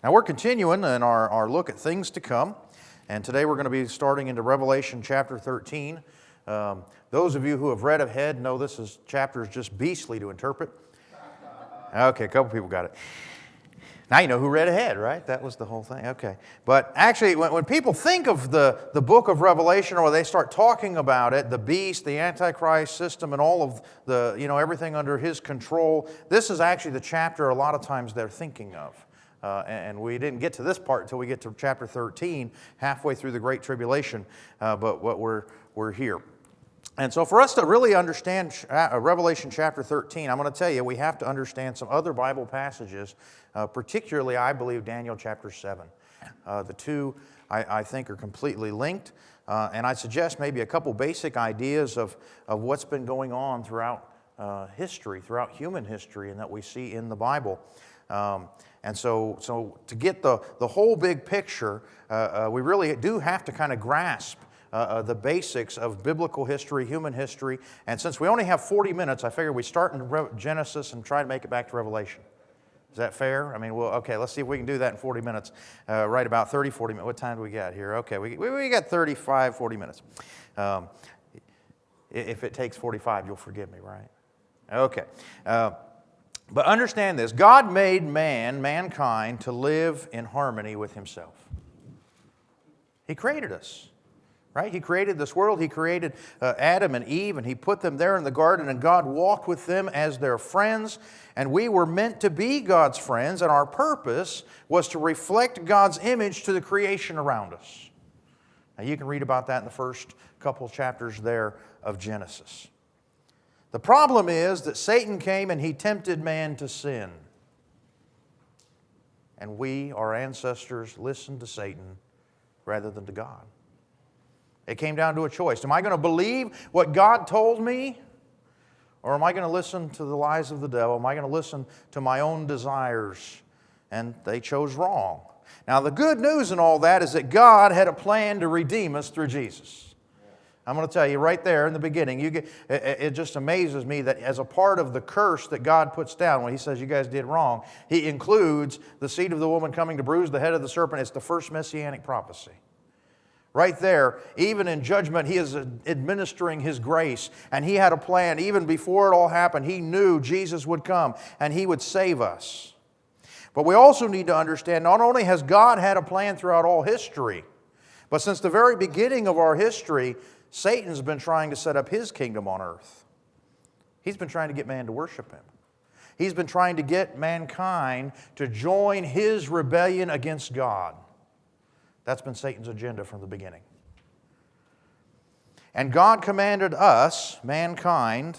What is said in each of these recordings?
Now we're continuing in our look at things to come, and today we're going to be starting into Revelation chapter 13. Those of you who have read ahead know this chapter is just beastly to interpret. Okay, a couple people got it. Now you know who read ahead, right? That was the whole thing. Okay. But actually, when people think of the book of Revelation, or they start talking about it, the beast, the Antichrist system, and all of the, everything under his control, this is actually the chapter a lot of times they're thinking of. And we didn't get to this part until we get to chapter 13, halfway through the Great Tribulation, but we're here. And so for us to really understand Revelation chapter 13, I'm going to tell you, we have to understand some other Bible passages, particularly, I believe, Daniel chapter 7. The two, I think, are completely linked. And I suggest maybe a couple basic ideas of what's been going on throughout history, throughout human history, and that we see in the Bible. And so to get the whole big picture, we really do have to kind of grasp the basics of biblical history, human history. And since we only have 40 minutes, I figure we start in Genesis and try to make it back to Revelation. Is that fair? I mean, okay, let's see if we can do that in 40 minutes. Right about 30, 40 minutes. What time do we got here? Okay, we got 35, 40 minutes. If it takes 45, you'll forgive me, right? Okay. But understand this. God made mankind, to live in harmony with himself. He created us. Right? He created this world. He created Adam and Eve, and he put them there in the garden, and God walked with them as their friends. And we were meant to be God's friends, and our purpose was to reflect God's image to the creation around us. Now, you can read about that in the first couple chapters there of Genesis. The problem is that Satan came and he tempted man to sin. And we, our ancestors, listened to Satan rather than to God. It came down to a choice. Am I going to believe what God told me? Or am I going to listen to the lies of the devil? Am I going to listen to my own desires? And they chose wrong. Now, the good news in all that is that God had a plan to redeem us through Jesus. I'm going to tell you right there in the beginning, it just amazes me that as a part of the curse that God puts down when he says you guys did wrong, he includes the seed of the woman coming to bruise the head of the serpent. It's the first messianic prophecy. Right there, even in judgment, he is administering his grace. And he had a plan. Even before it all happened, he knew Jesus would come and he would save us. But we also need to understand, not only has God had a plan throughout all history, but since the very beginning of our history, Satan's been trying to set up his kingdom on earth. He's been trying to get man to worship him. He's been trying to get mankind to join his rebellion against God. That's been Satan's agenda from the beginning. And God commanded us, mankind,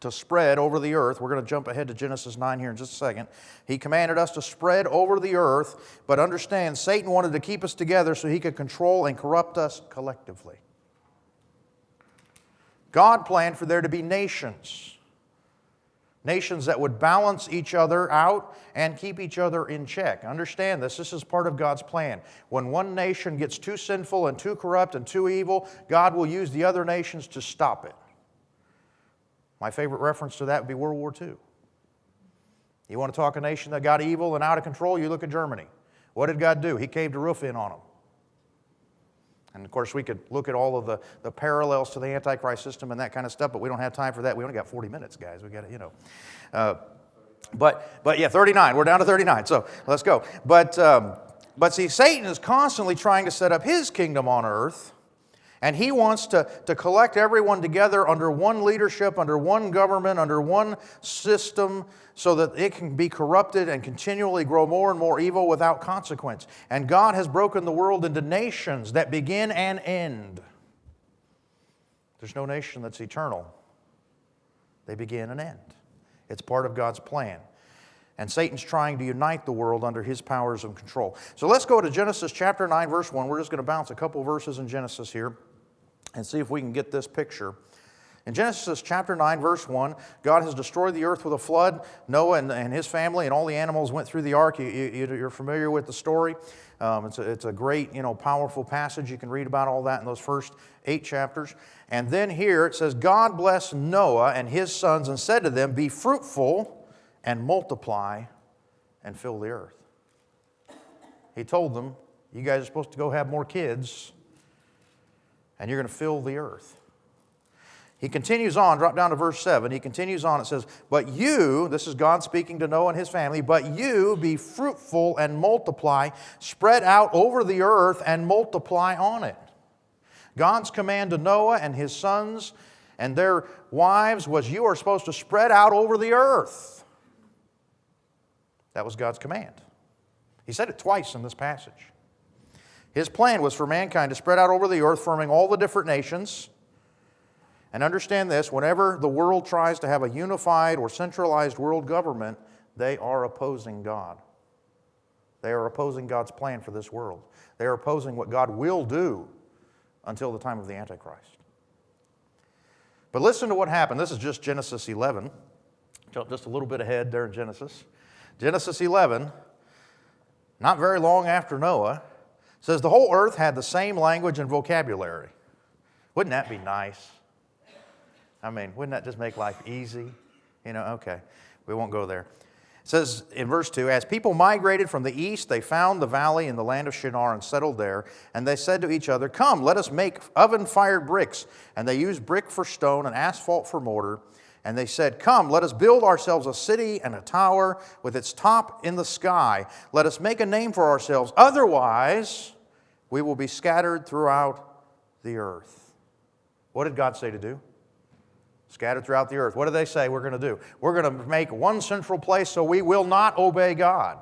to spread over the earth. We're going to jump ahead to Genesis 9 here in just a second. He commanded us to spread over the earth, but understand, Satan wanted to keep us together so he could control and corrupt us collectively. God planned for there to be nations. Nations that would balance each other out and keep each other in check. Understand this. This is part of God's plan. When one nation gets too sinful and too corrupt and too evil, God will use the other nations to stop it. My favorite reference to that would be World War II. You want to talk a nation that got evil and out of control? You look at Germany. What did God do? He caved a roof in on them. And of course, we could look at all of the parallels to the Antichrist system and that kind of stuff, but we don't have time for that. We only got 40 minutes, guys. We got to, But yeah, 39. We're down to 39, so let's go. But see, Satan is constantly trying to set up his kingdom on earth, and he wants to collect everyone together under one leadership, under one government, under one system, so that it can be corrupted and continually grow more and more evil without consequence. And God has broken the world into nations that begin and end. There's no nation that's eternal. They begin and end. It's part of God's plan. And Satan's trying to unite the world under his powers of control. So let's go to Genesis chapter 9, verse 1. We're just going to bounce a couple verses in Genesis here and see if we can get this picture. In Genesis chapter 9, verse 1, God has destroyed the earth with a flood. Noah and his family and all the animals went through the ark. You're familiar with the story. It's a great, powerful passage. You can read about all that in those first 8 chapters. And then here it says, God blessed Noah and his sons and said to them, be fruitful and multiply and fill the earth. He told them, you guys are supposed to go have more kids, and you're going to fill the earth. He continues on, drop down to verse 7. He continues on, it says, but you, this is God speaking to Noah and his family, but you be fruitful and multiply, spread out over the earth and multiply on it. God's command to Noah and his sons and their wives was, you are supposed to spread out over the earth. That was God's command. He said it twice in this passage. His plan was for mankind to spread out over the earth, forming all the different nations. And understand this, whenever the world tries to have a unified or centralized world government, they are opposing God. They are opposing God's plan for this world. They are opposing what God will do until the time of the Antichrist. But listen to what happened. This is just Genesis 11. Just a little bit ahead there in Genesis. Genesis 11, not very long after Noah, says the whole earth had the same language and vocabulary. Wouldn't that be nice? I mean, wouldn't that just make life easy? You know, okay, we won't go there. It says in verse 2, as people migrated from the east, they found the valley in the land of Shinar and settled there. And they said to each other, come, let us make oven-fired bricks. And they used brick for stone and asphalt for mortar. And they said, come, let us build ourselves a city and a tower with its top in the sky. Let us make a name for ourselves. Otherwise, we will be scattered throughout the earth. What did God say to do? Scattered throughout the earth. What do they say we're going to do? We're going to make one central place so we will not obey God.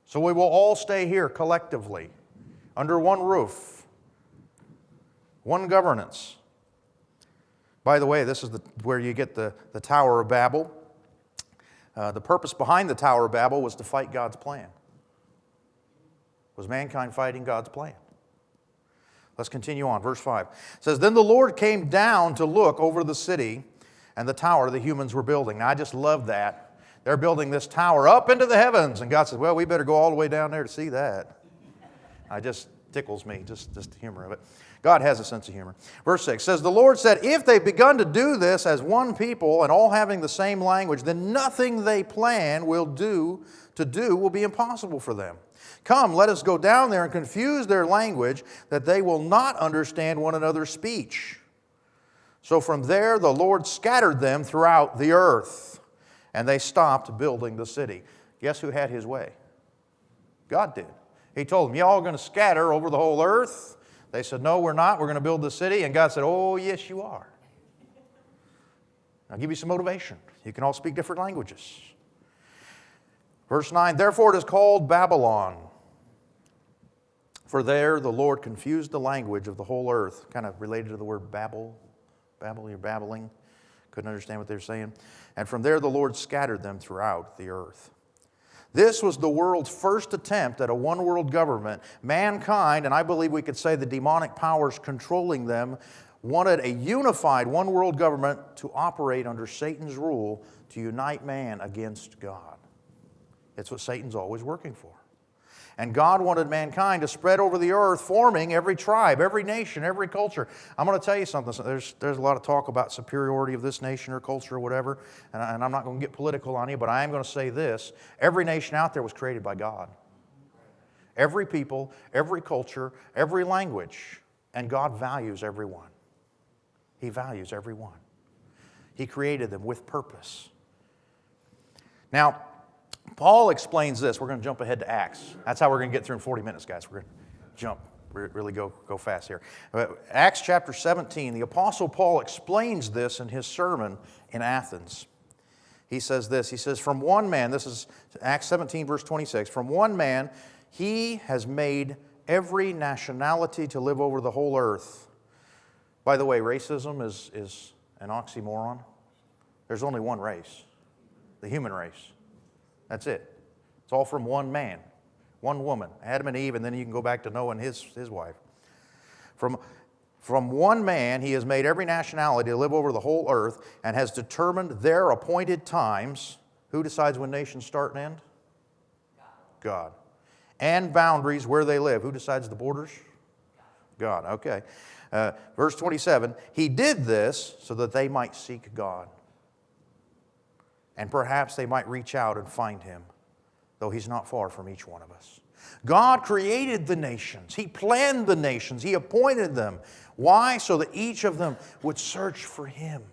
So we will all stay here collectively under one roof, one governance. By the way, this is where you get the Tower of Babel. The purpose behind the Tower of Babel was to fight God's plan. Was mankind fighting God's plan? Let's continue on. Verse 5 says, then the Lord came down to look over the city and the tower the humans were building. Now, I just love that. They're building this tower up into the heavens. And God says, well, we better go all the way down there to see that. It just tickles me, just the humor of it. God has a sense of humor. Verse 6 says, the Lord said, if they've begun to do this as one people and all having the same language, then nothing they plan will do will be impossible for them. Come, let us go down there and confuse their language, that they will not understand one another's speech. So from there the Lord scattered them throughout the earth, and they stopped building the city. Guess who had his way? God did. He told them, y'all are going to scatter over the whole earth. They said, no, we're not. We're going to build the city. And God said, oh, yes, you are. I'll give you some motivation. You can all speak different languages. Verse 9, therefore it is called Babylon. For there the Lord confused the language of the whole earth. Kind of related to the word Babel. Babel, you're babbling. Couldn't understand what they were saying. And from there the Lord scattered them throughout the earth. This was the world's first attempt at a one-world government. Mankind, and I believe we could say the demonic powers controlling them, wanted a unified one-world government to operate under Satan's rule to unite man against God. It's what Satan's always working for. And God wanted mankind to spread over the earth, forming every tribe, every nation, every culture. I'm going to tell you something. There's a lot of talk about superiority of this nation or culture or whatever, and I'm not going to get political on you, but I am going to say this. Every nation out there was created by God. Every people, every culture, every language, and God values everyone. He values everyone. He created them with purpose. Now, Paul explains this. We're going to jump ahead to Acts. That's how we're going to get through in 40 minutes, guys. We're going to jump, really go fast here. Acts chapter 17, the Apostle Paul explains this in his sermon in Athens. He says this. He says, from one man, this is Acts 17, verse 26, from one man he has made every nationality to live over the whole earth. By the way, racism is an oxymoron. There's only one race, the human race. That's it. It's all from one man, one woman, Adam and Eve, and then you can go back to Noah and his wife. From one man, he has made every nationality to live over the whole earth and has determined their appointed times. Who decides when nations start and end? God. And boundaries where they live. Who decides the borders? God. Okay. Verse 27, he did this so that they might seek God. And perhaps they might reach out and find him, though he's not far from each one of us. God created the nations. He planned the nations. He appointed them. Why? So that each of them would search for Him.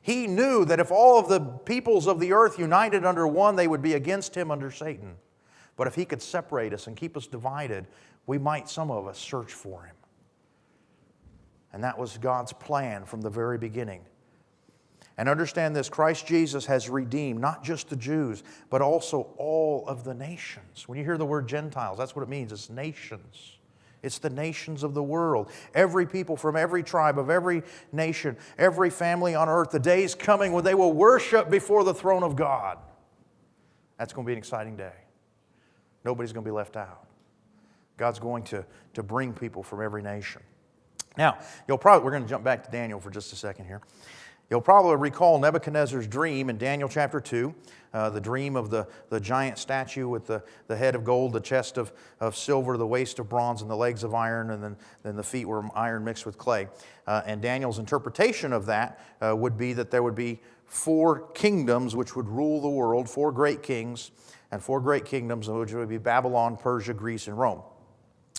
He knew that if all of the peoples of the earth united under one, they would be against Him under Satan. But if He could separate us and keep us divided, we might, some of us, search for Him. And that was God's plan from the very beginning. And understand this, Christ Jesus has redeemed not just the Jews, but also all of the nations. When you hear the word Gentiles, that's what it means. It's nations. It's the nations of the world. Every people from every tribe of every nation, every family on earth. The day is coming when they will worship before the throne of God. That's going to be an exciting day. Nobody's going to be left out. God's going to bring people from every nation. Now, we're going to jump back to Daniel for just a second here. You'll probably recall Nebuchadnezzar's dream in Daniel chapter 2, the dream of the giant statue with the head of gold, the chest of silver, the waist of bronze, and the legs of iron, and then the feet were iron mixed with clay. And Daniel's interpretation of that would be that there would be 4 kingdoms which would rule the world, 4 great kings, and 4 great kingdoms, which would be Babylon, Persia, Greece, and Rome.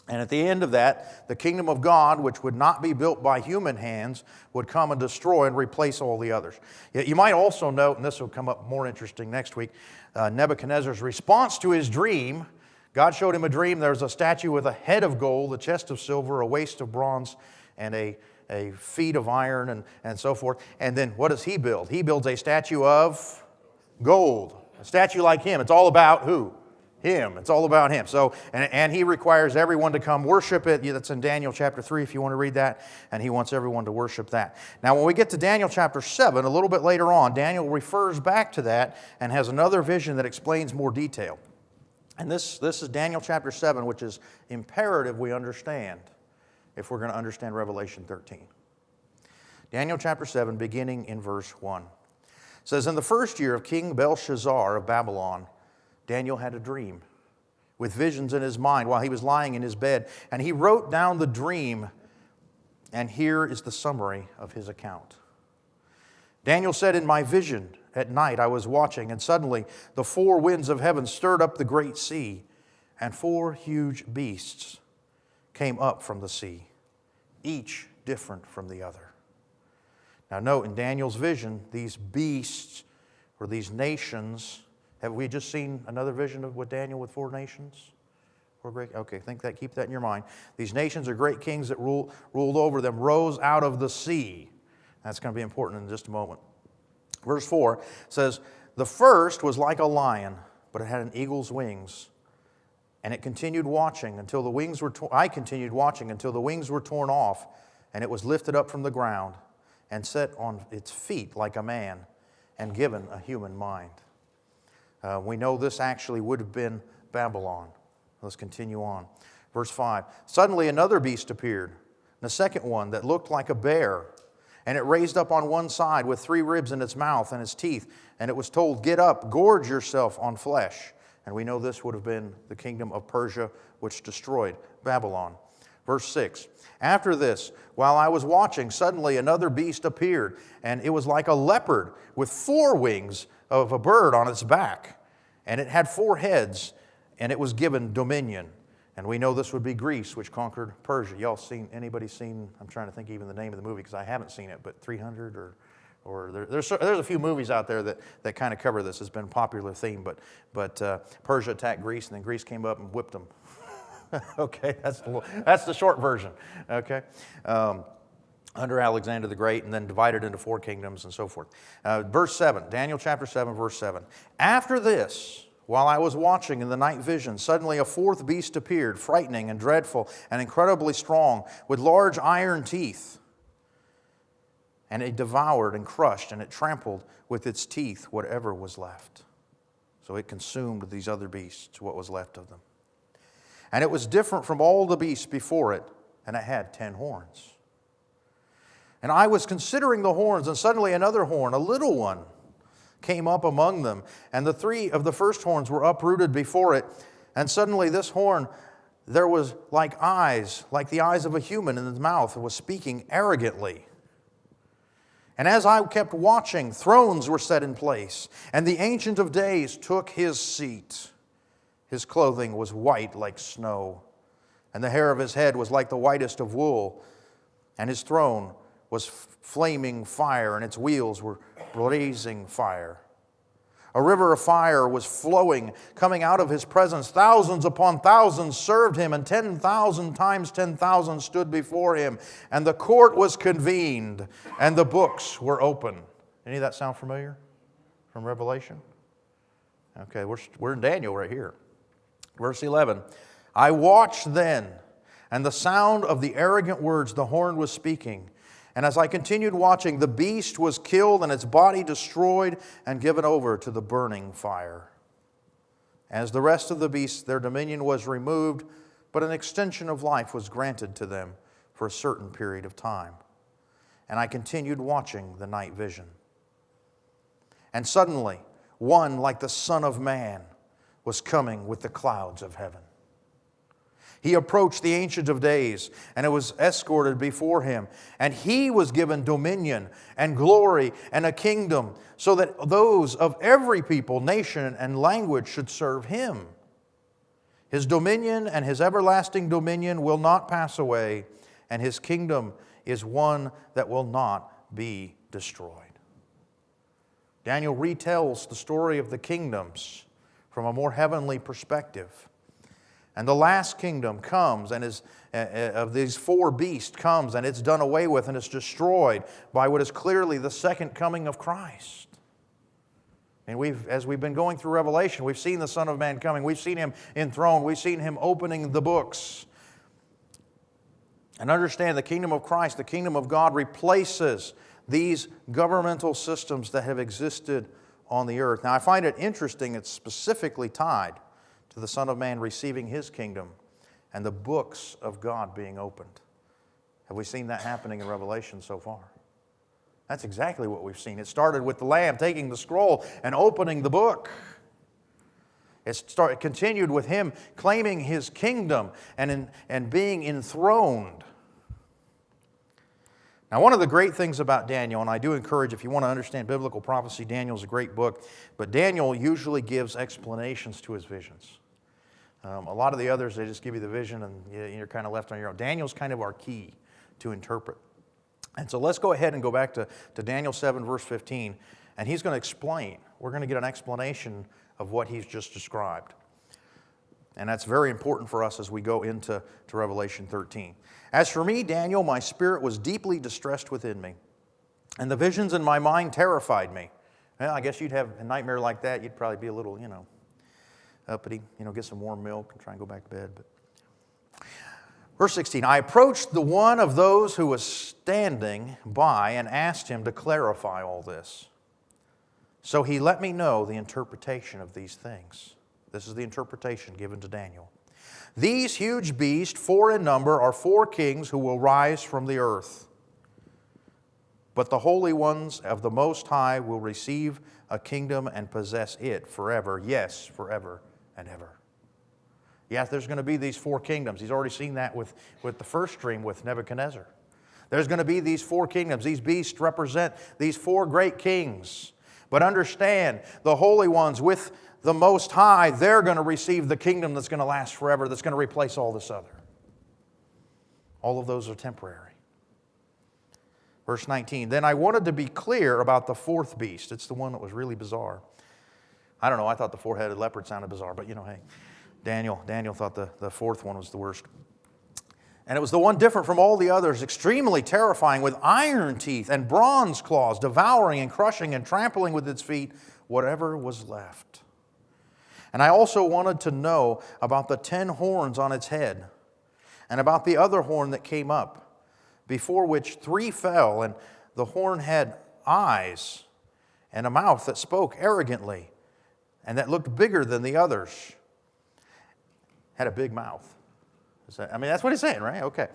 And at the end of that, the kingdom of God, which would not be built by human hands, would come and destroy and replace all the others. You might also note, and this will come up more interesting next week, Nebuchadnezzar's response to his dream. God showed him a dream. There's a statue with a head of gold, a chest of silver, a waist of bronze, and a feet of iron, and so forth. And then what does he build? He builds a statue of gold. A statue like him. It's all about who? Him. It's all about Him. So, and He requires everyone to come worship it. That's in Daniel chapter 3 if you want to read that. And He wants everyone to worship that. Now when we get to Daniel chapter 7, a little bit later on, Daniel refers back to that and has another vision that explains more detail. And this is Daniel chapter 7, which is imperative we understand if we're going to understand Revelation 13. Daniel chapter 7, beginning in verse 1. It says, in the first year of King Belshazzar of Babylon, Daniel had a dream with visions in his mind while he was lying in his bed. And he wrote down the dream, and here is the summary of his account. Daniel said, in my vision at night I was watching, and suddenly the 4 winds of heaven stirred up the great sea, and 4 huge beasts came up from the sea, each different from the other. Now note, in Daniel's vision, these beasts, or these nations, have we just seen another vision of with Daniel with 4 nations? 4 great. Okay, keep that in your mind. These nations are great kings that ruled over them, rose out of the sea. That's going to be important in just a moment. Verse 4 says, the first was like a lion, but it had an eagle's wings, and it continued watching until the wings were I continued watching until the wings were torn off, and it was lifted up from the ground and set on its feet like a man, and given a human mind. We know this actually would have been Babylon. Let's continue on. Verse 5. Suddenly another beast appeared, the second one that looked like a bear. And it raised up on one side with 3 ribs in its mouth and its teeth. And it was told, get up, gorge yourself on flesh. And we know this would have been the kingdom of Persia, which destroyed Babylon. Verse 6. After this, while I was watching, suddenly another beast appeared. And it was like a leopard with 4 wings of a bird on its back, and it had 4 heads, and it was given dominion. And we know this would be Greece, which conquered Persia. Anybody seen, I'm trying to think even the name of the movie because I haven't seen it, but 300 or there's a few movies out there that kind of cover this. It's been a popular theme, but Persia attacked Greece, and then Greece came up and whipped them. Okay, that's the short version. Okay. Under Alexander the Great, and then divided into 4 kingdoms and so forth. Verse 7, Daniel chapter 7, verse 7. After this, while I was watching in the night vision, suddenly a 4th beast appeared, frightening and dreadful and incredibly strong, with large iron teeth. And it devoured and crushed, and it trampled with its teeth whatever was left. So it consumed these other beasts, what was left of them. And it was different from all the beasts before it, and it had 10 horns. And I was considering the horns, and suddenly another horn, a little one, came up among them. And the 3 of the first horns were uprooted before it. And suddenly this horn, there was like eyes, like the eyes of a human in its mouth, and was speaking arrogantly. And as I kept watching, thrones were set in place, and the Ancient of Days took his seat. His clothing was white like snow, and the hair of his head was like the whitest of wool. And his throne was flaming fire, and its wheels were blazing fire. A river of fire was flowing, coming out of his presence. Thousands upon thousands served him, and 10,000 times 10,000 stood before him. And the court was convened, and the books were open. Any of that sound familiar from Revelation? Okay, we're in Daniel right here. Verse 11, I watched then, and the sound of the arrogant words the horn was speaking. And as I continued watching, the beast was killed and its body destroyed and given over to the burning fire. As the rest of the beasts, their dominion was removed, but an extension of life was granted to them for a certain period of time. And I continued watching the night vision. And suddenly, one like the Son of Man was coming with the clouds of heaven. He approached the Ancient of Days, and it was escorted before him. And he was given dominion and glory and a kingdom, so that those of every people, nation, and language should serve him. His dominion and his everlasting dominion will not pass away, and his kingdom is one that will not be destroyed. Daniel retells the story of the kingdoms from a more heavenly perspective. And the last kingdom comes and is of these four beasts comes and it's done away with and it's destroyed by what is clearly the second coming of Christ. And as we've been going through Revelation, we've seen the Son of Man coming. We've seen Him enthroned. We've seen Him opening the books. And understand the kingdom of Christ, the kingdom of God, replaces these governmental systems that have existed on the earth. Now, I find it interesting it's specifically tied to the Son of Man receiving His kingdom and the books of God being opened. Have we seen that happening in Revelation so far? That's exactly what we've seen. It started with the Lamb taking the scroll and opening the book. It continued with Him claiming His kingdom and being enthroned. Now, one of the great things about Daniel, and I do encourage, if you want to understand biblical prophecy, Daniel's a great book, but Daniel usually gives explanations to his visions. A lot of the others, they just give you the vision and you're kind of left on your own. Daniel's kind of our key to interpret. And so let's go ahead and go back to Daniel 7, verse 15, and he's going to explain. We're going to get an explanation of what he's just described. And that's very important for us as we go into Revelation 13. As for me, Daniel, my spirit was deeply distressed within me, and the visions in my mind terrified me. Well, I guess you'd have a nightmare like that. You'd probably be a little, uppity, get some warm milk and try and go back to bed. But verse 16, I approached the one of those who was standing by and asked him to clarify all this. So he let me know the interpretation of these things. This is the interpretation given to Daniel. These huge beasts, 4 in number, are 4 kings who will rise from the earth. But the holy ones of the Most High will receive a kingdom and possess it forever. Yes, forever and ever. Yes, there's going to be these 4 kingdoms. He's already seen that with the first dream with Nebuchadnezzar. There's going to be these 4 kingdoms. These beasts represent these 4 great kings. But understand, the holy ones with the Most High, they're going to receive the kingdom that's going to last forever, that's going to replace all this other. All of those are temporary. Verse 19, then I wanted to be clear about the 4th beast. It's the one that was really bizarre. I don't know, I thought the 4-headed leopard sounded bizarre, but hey, Daniel thought the 4th one was the worst. And it was the one different from all the others, extremely terrifying, with iron teeth and bronze claws, devouring and crushing and trampling with its feet whatever was left. And I also wanted to know about the 10 horns on its head, and about the other horn that came up, before which 3 fell, and the horn had eyes and a mouth that spoke arrogantly, and that looked bigger than the others. Had a big mouth. That's what he's saying, right? Okay.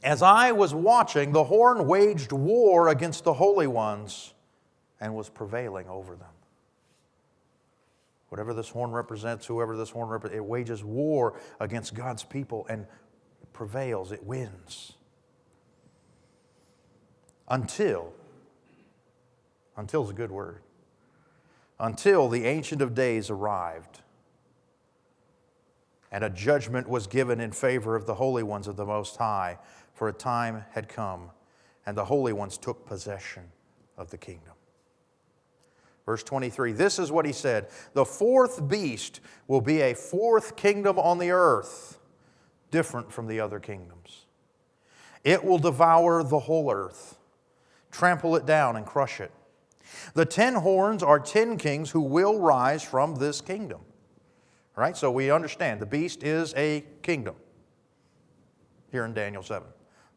As I was watching, the horn waged war against the holy ones and was prevailing over them. Whatever this horn represents, whoever this horn represents, it wages war against God's people and prevails, it wins. Until is a good word. Until the Ancient of Days arrived, And a judgment was given in favor of the holy ones of the Most High, for a time had come, and the holy ones took possession of the kingdom. Verse 23, this is what he said, the fourth beast will be a fourth kingdom on the earth, different from the other kingdoms. It will devour the whole earth, trample it down and crush it. The 10 horns are 10 kings who will rise from this kingdom. Right? So we understand the beast is a kingdom here in Daniel 7.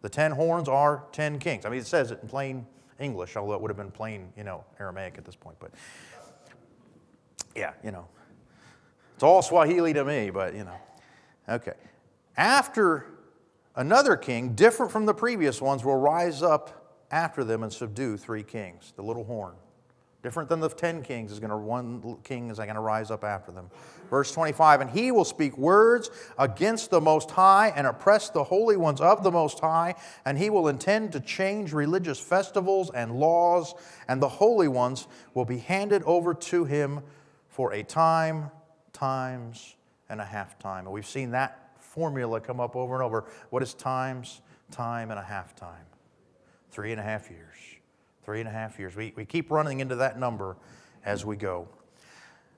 The 10 horns are 10 kings. I mean, it says it in plain English, although it would have been plain, Aramaic at this point. But yeah, it's all Swahili to me, but Okay. After another king, different from the previous ones, will rise up after them and subdue 3 kings, the little horn. Different than the 10 kings, one king is going to rise up after them. Verse 25, and he will speak words against the Most High and oppress the holy ones of the Most High, and he will intend to change religious festivals and laws, and the holy ones will be handed over to him for a time, times, and a half time. And we've seen that formula come up over and over. What is times, time, and a half time? 3.5 years. 3.5 years. We keep running into that number as we go.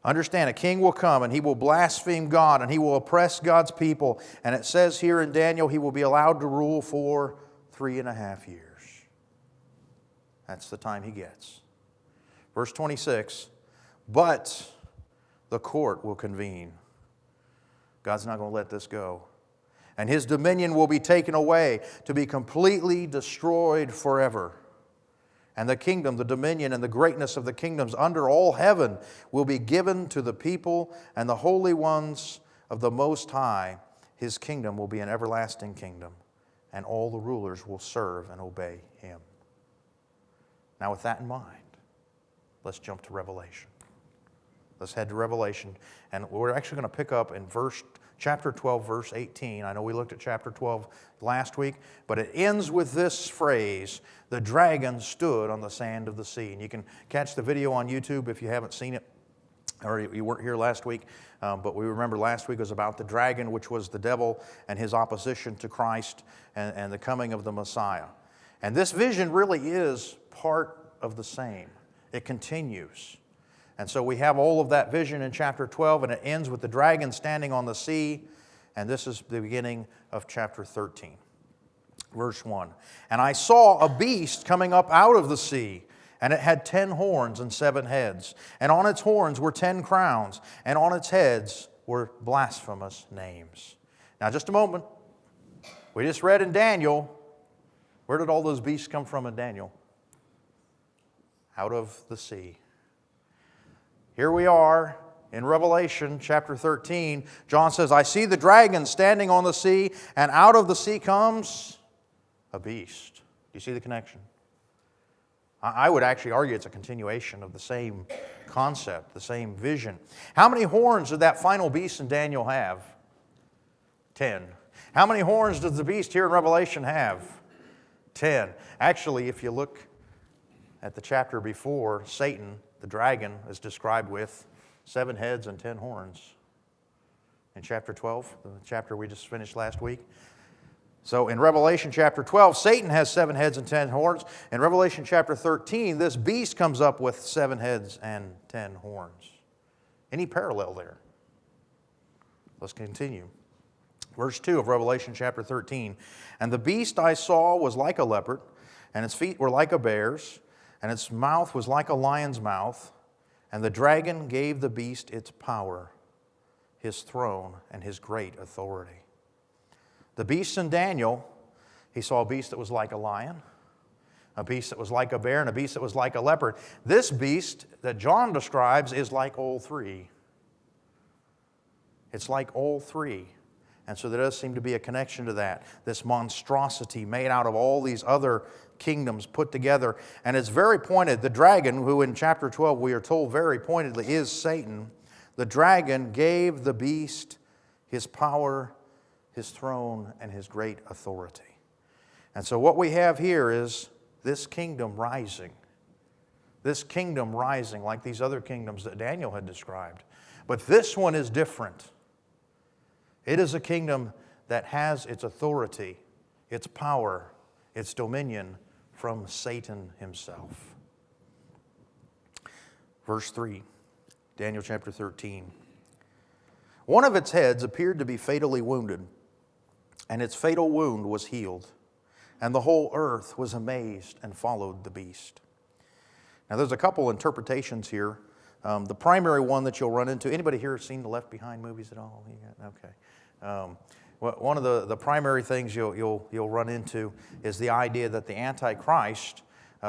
Understand, a king will come and he will blaspheme God and he will oppress God's people. And it says here in Daniel, he will be allowed to rule for 3.5 years. That's the time he gets. Verse 26, but the court will convene. God's not going to let this go. And his dominion will be taken away to be completely destroyed forever. And the kingdom, the dominion, and the greatness of the kingdoms under all heaven will be given to the people and the holy ones of the Most High. His kingdom will be an everlasting kingdom, and all the rulers will serve and obey him. Now, with that in mind, let's jump to Revelation. Let's head to Revelation, and we're actually going to pick up in chapter 12, verse 18. I know we looked at chapter 12 last week, but it ends with this phrase, the dragon stood on the sand of the sea. And you can catch the video on YouTube if you haven't seen it, or you weren't here last week. But we remember last week was about the dragon, which was the devil and his opposition to Christ and the coming of the Messiah. And this vision really is part of the same. It continues. And so we have all of that vision in chapter 12, and it ends with the dragon standing on the sea. And this is the beginning of chapter 13. Verse 1. And I saw a beast coming up out of the sea, and it had 10 horns and 7 heads. And on its horns were 10 crowns, and on its heads were blasphemous names. Now, just a moment. We just read in Daniel, where did all those beasts come from in Daniel? Out of the sea. Here we are in Revelation chapter 13. John says, I see the dragon standing on the sea, and out of the sea comes a beast. Do you see the connection? I would actually argue it's a continuation of the same concept, the same vision. How many horns did that final beast in Daniel have? 10. How many horns does the beast here in Revelation have? 10. Actually, if you look at the chapter before, Satan, the dragon, is described with 7 heads and 10 horns. In chapter 12, the chapter we just finished last week. So in Revelation chapter 12, Satan has 7 heads and 10 horns. In Revelation chapter 13, this beast comes up with 7 heads and 10 horns. Any parallel there? Let's continue. Verse 2 of Revelation chapter 13. And the beast I saw was like a leopard, and its feet were like a bear's, and its mouth was like a lion's mouth. And the dragon gave the beast its power, his throne, and his great authority. The beast in Daniel, he saw a beast that was like a lion, a beast that was like a bear, and a beast that was like a leopard. This beast that John describes is like all three. It's like all three. And so there does seem to be a connection to that. This monstrosity made out of all these other kingdoms put together. And it's very pointed. The dragon, who in chapter 12 we are told very pointedly is Satan, the dragon gave the beast his power, his throne, and his great authority. And so what we have here is this kingdom rising. This kingdom rising like these other kingdoms that Daniel had described. But this one is different. It is a kingdom that has its authority, its power, its dominion from Satan himself. Verse 3, Daniel chapter 13. One of its heads appeared to be fatally wounded, and its fatal wound was healed, and the whole earth was amazed and followed the beast. Now there's a couple interpretations here. The primary one that you'll run into, anybody here seen the Left Behind movies at all? Okay. One of the primary things you'll run into is the idea that the Antichrist,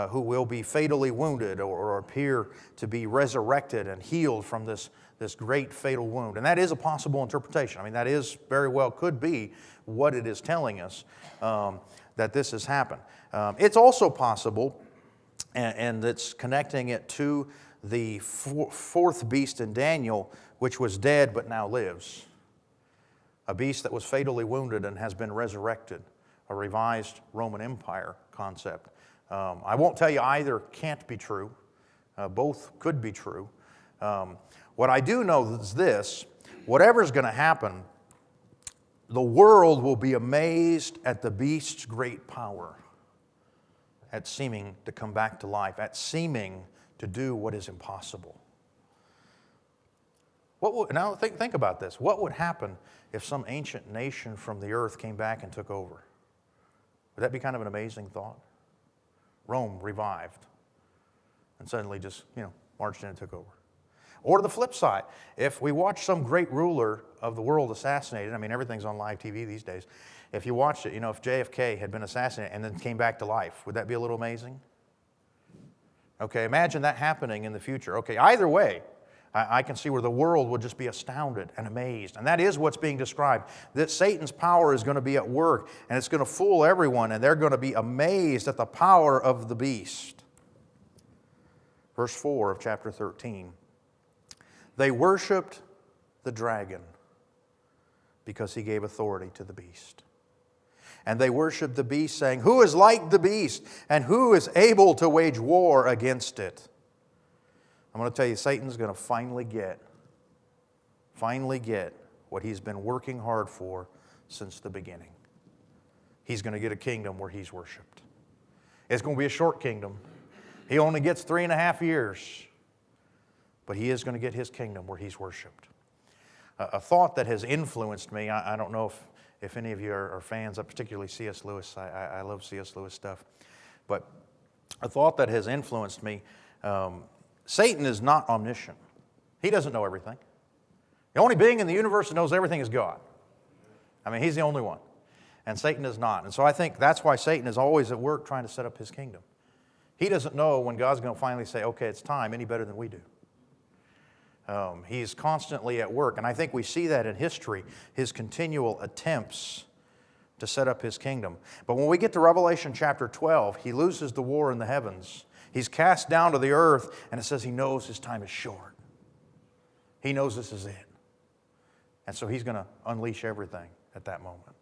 who will be fatally wounded or appear to be resurrected and healed from this great fatal wound. And that is a possible interpretation. I mean, that is very well could be what it is telling us, that this has happened. It's also possible, and it's connecting it to the fourth beast in Daniel, which was dead but now lives. A beast that was fatally wounded and has been resurrected. A revised Roman Empire concept. I won't tell you either can't be true. Both could be true. What I do know is this: whatever's going to happen, the world will be amazed at the beast's great power, at seeming to come back to life, at seeming to do what is impossible. Now think about this. What would happen if some ancient nation from the earth came back and took over? Would that be kind of an amazing thought? Rome revived and suddenly just, marched in and took over. Or to the flip side, if we watch some great ruler of the world assassinated, I mean, everything's on live TV these days. If you watched it, if JFK had been assassinated and then came back to life, would that be a little amazing? Okay, imagine that happening in the future. Okay, either way, I can see where the world would just be astounded and amazed. And that is what's being described. That Satan's power is going to be at work, and it's going to fool everyone, and they're going to be amazed at the power of the beast. Verse 4 of chapter 13. They worshiped the dragon because he gave authority to the beast. And they worshiped the beast, saying, "Who is like the beast, and who is able to wage war against it?" I'm going to tell you, Satan's going to finally get what he's been working hard for since the beginning. He's going to get a kingdom where he's worshiped. It's going to be a short kingdom. He only gets 3.5 years. But he is going to get his kingdom where he's worshiped. A thought that has influenced me, I don't know if any of you are fans of particularly C.S. Lewis. I love C.S. Lewis stuff. But a thought that has influenced me, Satan is not omniscient. He doesn't know everything. The only being in the universe that knows everything is God. I mean, he's the only one. And Satan is not. And so I think that's why Satan is always at work trying to set up his kingdom. He doesn't know when God's going to finally say, okay, it's time, any better than we do. He's constantly at work. And I think we see that in history, his continual attempts to set up his kingdom. But when we get to Revelation chapter 12, he loses the war in the heavens. He's cast down to the earth, and it says he knows his time is short. He knows this is it. And so he's going to unleash everything at that moment.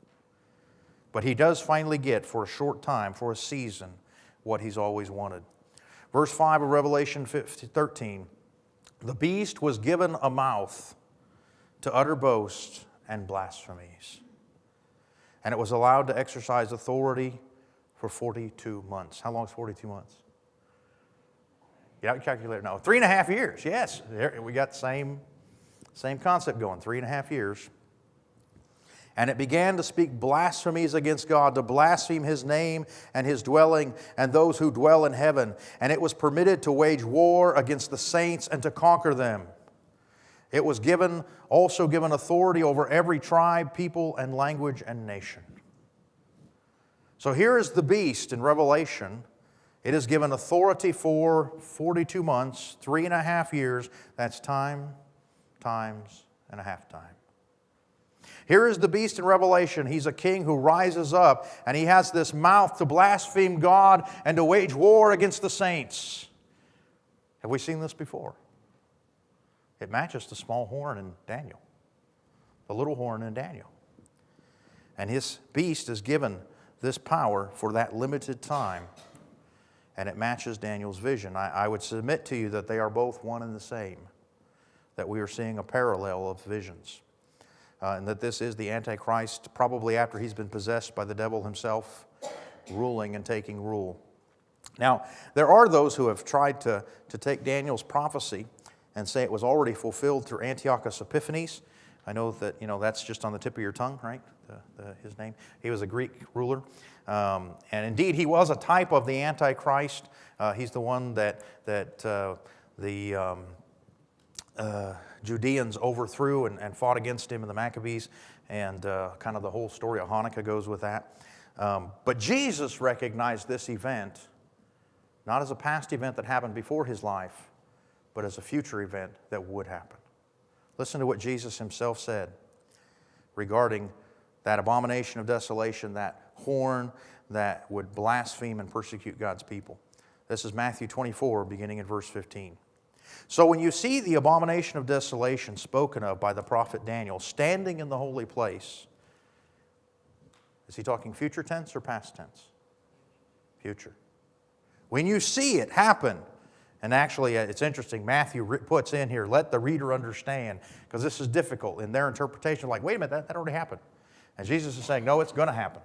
But he does finally get, for a short time, for a season, what he's always wanted. Verse 5 of Revelation 13, the beast was given a mouth to utter boasts and blasphemies. And it was allowed to exercise authority for 42 months. How long is 42 months? Get out your calculator. No, 3.5 years. Yes, we got the same concept going, 3.5 years. And it began to speak blasphemies against God, to blaspheme his name and his dwelling and those who dwell in heaven. And it was permitted to wage war against the saints and to conquer them. It was also given authority over every tribe, people, and language and nation. So here is the beast in Revelation. It is given authority for 42 months, 3.5 years. That's time, times, and a half time. Here is the beast in Revelation. He's a king who rises up, and he has this mouth to blaspheme God and to wage war against the saints. Have we seen this before? It matches the small horn in Daniel, the little horn in Daniel. And his beast is given this power for that limited time, and it matches Daniel's vision. I would submit to you that they are both one and the same, that we are seeing a parallel of visions. and that this is the Antichrist, probably after he's been possessed by the devil himself, ruling and taking rule. Now, there are those who have tried to take Daniel's prophecy and say it was already fulfilled through Antiochus Epiphanes. I know that, that's just on the tip of your tongue, right? His name. He was a Greek ruler. And indeed, he was a type of the Antichrist. He's the one that the Judeans overthrew and fought against him in the Maccabees. And kind of the whole story of Hanukkah goes with that. But Jesus recognized this event not as a past event that happened before his life, but as a future event that would happen. Listen to what Jesus himself said regarding that abomination of desolation, that horn that would blaspheme and persecute God's people. This is Matthew 24, beginning in verse 15. So when you see the abomination of desolation spoken of by the prophet Daniel standing in the holy place, is he talking future tense or past tense? Future. When you see it happen, and actually it's interesting, Matthew puts in here, let the reader understand, because this is difficult in their interpretation. Like, wait a minute, that already happened. And Jesus is saying, no, it's going to happen.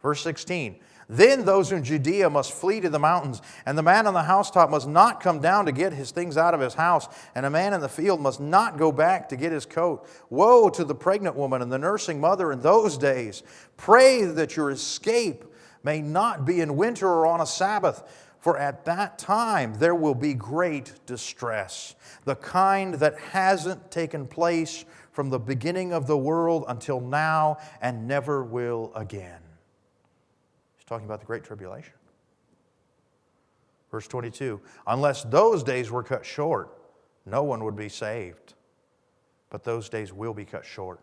Verse 16, then those in Judea must flee to the mountains, and the man on the housetop must not come down to get his things out of his house, and a man in the field must not go back to get his coat. Woe to the pregnant woman and the nursing mother in those days. Pray that your escape may not be in winter or on a Sabbath, for at that time there will be great distress, the kind that hasn't taken place from the beginning of the world until now and never will again. He's talking about the Great Tribulation. Verse 22, unless those days were cut short, no one would be saved. But those days will be cut short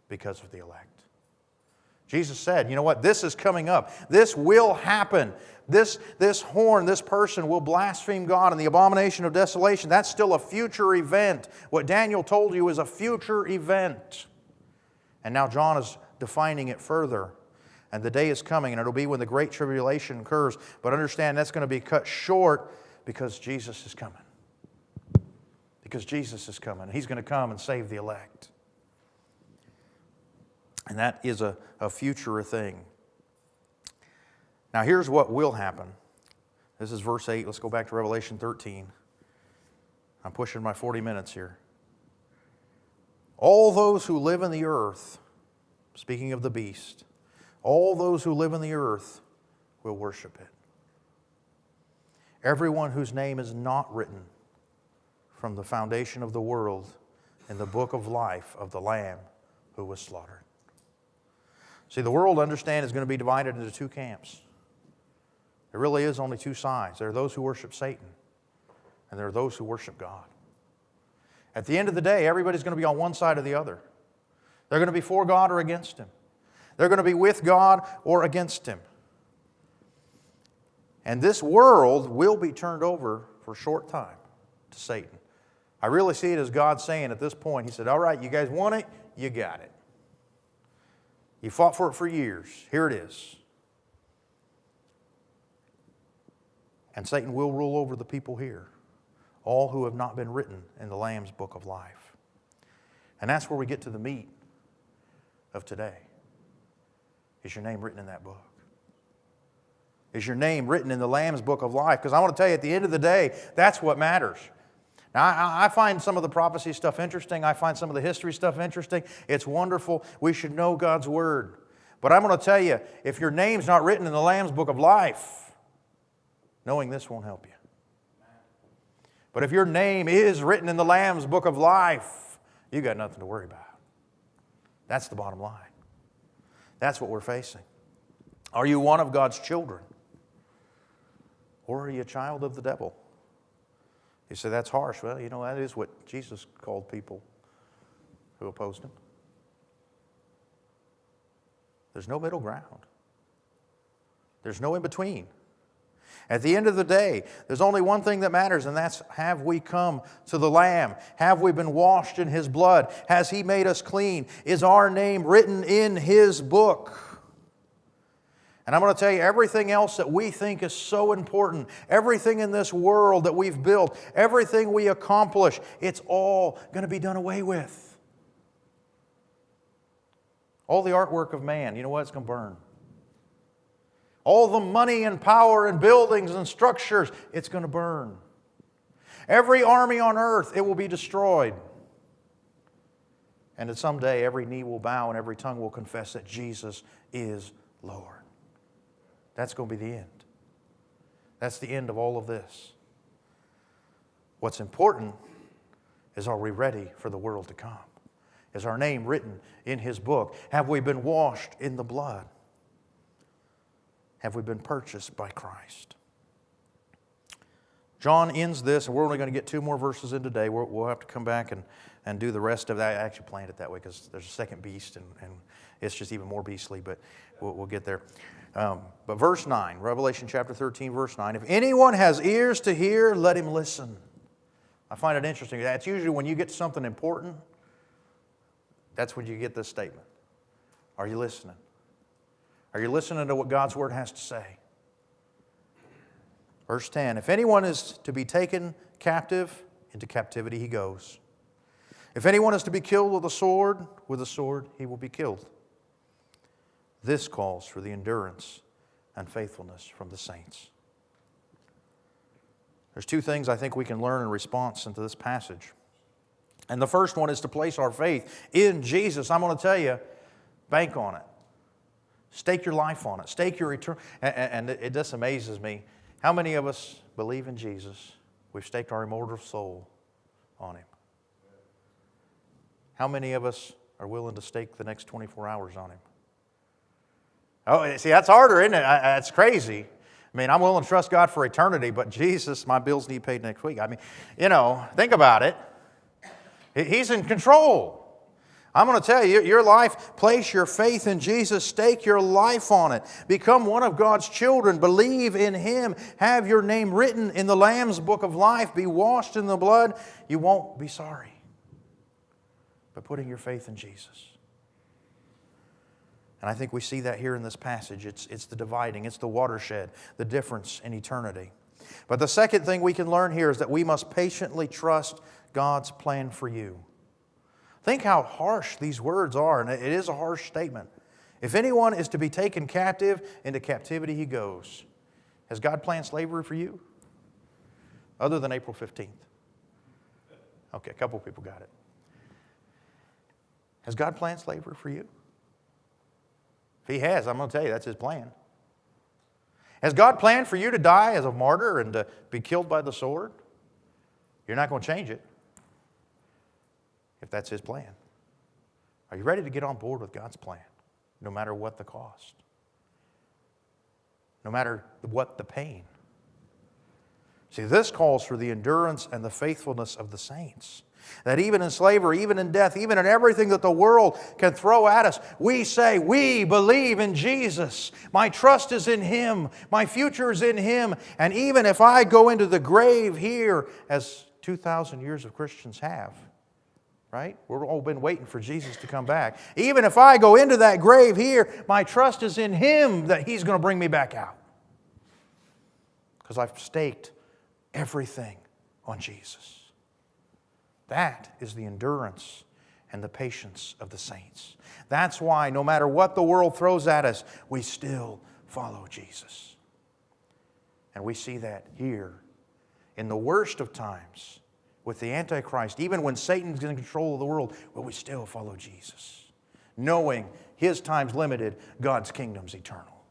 because of the elect. Jesus said, you know what, this is coming up. This will happen. This horn, this person will blaspheme God, and the abomination of desolation, that's still a future event. What Daniel told you is a future event. And now John is defining it further. And the day is coming, and it'll be when the Great Tribulation occurs. But understand, that's going to be cut short because Jesus is coming. Because Jesus is coming. He's going to come and save the elect. And that is a future thing. Now here's what will happen. This is verse 8. Let's go back to Revelation 13. I'm pushing my 40 minutes here. All those who live in the earth, speaking of the beast, all those who live in the earth will worship it. Everyone whose name is not written from the foundation of the world in the book of life of the Lamb who was slaughtered. See, the world, understand, is going to be divided into two camps. There really is only two sides. There are those who worship Satan, and there are those who worship God. At the end of the day, everybody's going to be on one side or the other. They're going to be for God or against Him. They're going to be with God or against Him. And this world will be turned over for a short time to Satan. I really see it as God saying at this point, He said, all right, you guys want it? You got it. You fought for it for years. Here it is. And Satan will rule over the people here, all who have not been written in the Lamb's book of life. And that's where we get to the meat of today. Is your name written in that book? Is your name written in the Lamb's book of life? Because I want to tell you, at the end of the day, that's what matters. Now, I find some of the prophecy stuff interesting. I find some of the history stuff interesting. It's wonderful. We should know God's Word. But I'm going to tell you, if your name's not written in the Lamb's book of life, knowing this won't help you. But if your name is written in the Lamb's book of life, you got nothing to worry about. That's the bottom line. That's what we're facing. Are you one of God's children? Or are you a child of the devil? You say, that's harsh. Well, you know, that is what Jesus called people who opposed Him. There's no middle ground. There's no in between. At the end of the day, there's only one thing that matters, and that's, have we come to the Lamb? Have we been washed in His blood? Has He made us clean? Is our name written in His book? And I'm going to tell you, everything else that we think is so important, everything in this world that we've built, everything we accomplish, it's all going to be done away with. All the artwork of man, you know what? It's going to burn. All the money and power and buildings and structures, it's going to burn. Every army on earth, it will be destroyed. And that someday every knee will bow and every tongue will confess that Jesus is Lord. That's going to be the end. That's the end of all of this. What's important is, are we ready for the world to come? Is our name written in His book? Have we been washed in the blood? Have we been purchased by Christ? John ends this, and we're only going to get 2 more verses in today. We'll have to come back and do the rest of that. I actually planned it that way because there's a second beast, and it's just even more beastly, but we'll get there. But verse 9, Revelation chapter 13, verse 9, if anyone has ears to hear, let him listen. I find it interesting. That's usually when you get to something important, that's when you get this statement. Are you listening? Are you listening to what God's Word has to say? Verse 10, if anyone is to be taken captive, into captivity he goes. If anyone is to be killed with a sword he will be killed. This calls for the endurance and faithfulness from the saints. There's 2 things I think we can learn in response into this passage. And the first one is to place our faith in Jesus. I'm going to tell you, bank on it. Stake your life on it. Stake your eternity. And it just amazes me. How many of us believe in Jesus? We've staked our immortal soul on Him. How many of us are willing to stake the next 24 hours on Him? Oh, see, that's harder, isn't it? That's crazy. I mean, I'm willing to trust God for eternity, but Jesus, my bills need paid next week. I mean, think about it. He's in control. I'm going to tell you, your life, place your faith in Jesus. Stake your life on it. Become one of God's children. Believe in Him. Have your name written in the Lamb's book of life. Be washed in the blood. You won't be sorry by putting your faith in Jesus. And I think we see that here in this passage. It's the dividing. It's the watershed. The difference in eternity. But the second thing we can learn here is that we must patiently trust God's plan for you. Think how harsh these words are, and it is a harsh statement. If anyone is to be taken captive, into captivity he goes. Has God planned slavery for you? Other than April 15th. Okay, a couple people got it. Has God planned slavery for you? If He has, I'm going to tell you, that's His plan. Has God planned for you to die as a martyr and to be killed by the sword? You're not going to change it if that's His plan. Are you ready to get on board with God's plan, no matter what the cost? No matter what the pain? See, this calls for the endurance and the faithfulness of the saints. That even in slavery, even in death, even in everything that the world can throw at us, we say, we believe in Jesus. My trust is in Him. My future is in Him. And even if I go into the grave here, as 2,000 years of Christians have, right? We've all been waiting for Jesus to come back. Even if I go into that grave here, my trust is in Him that He's going to bring me back out. Because I've staked everything on Jesus. That is the endurance and the patience of the saints. That's why no matter what the world throws at us, we still follow Jesus. And we see that here in the worst of times with the Antichrist, even when Satan's in control of the world, but we still follow Jesus, knowing His time's limited, God's kingdom's eternal.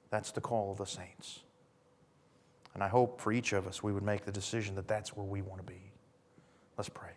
That's the call of the saints. And I hope for each of us we would make the decision that that's where we want to be. Let's pray.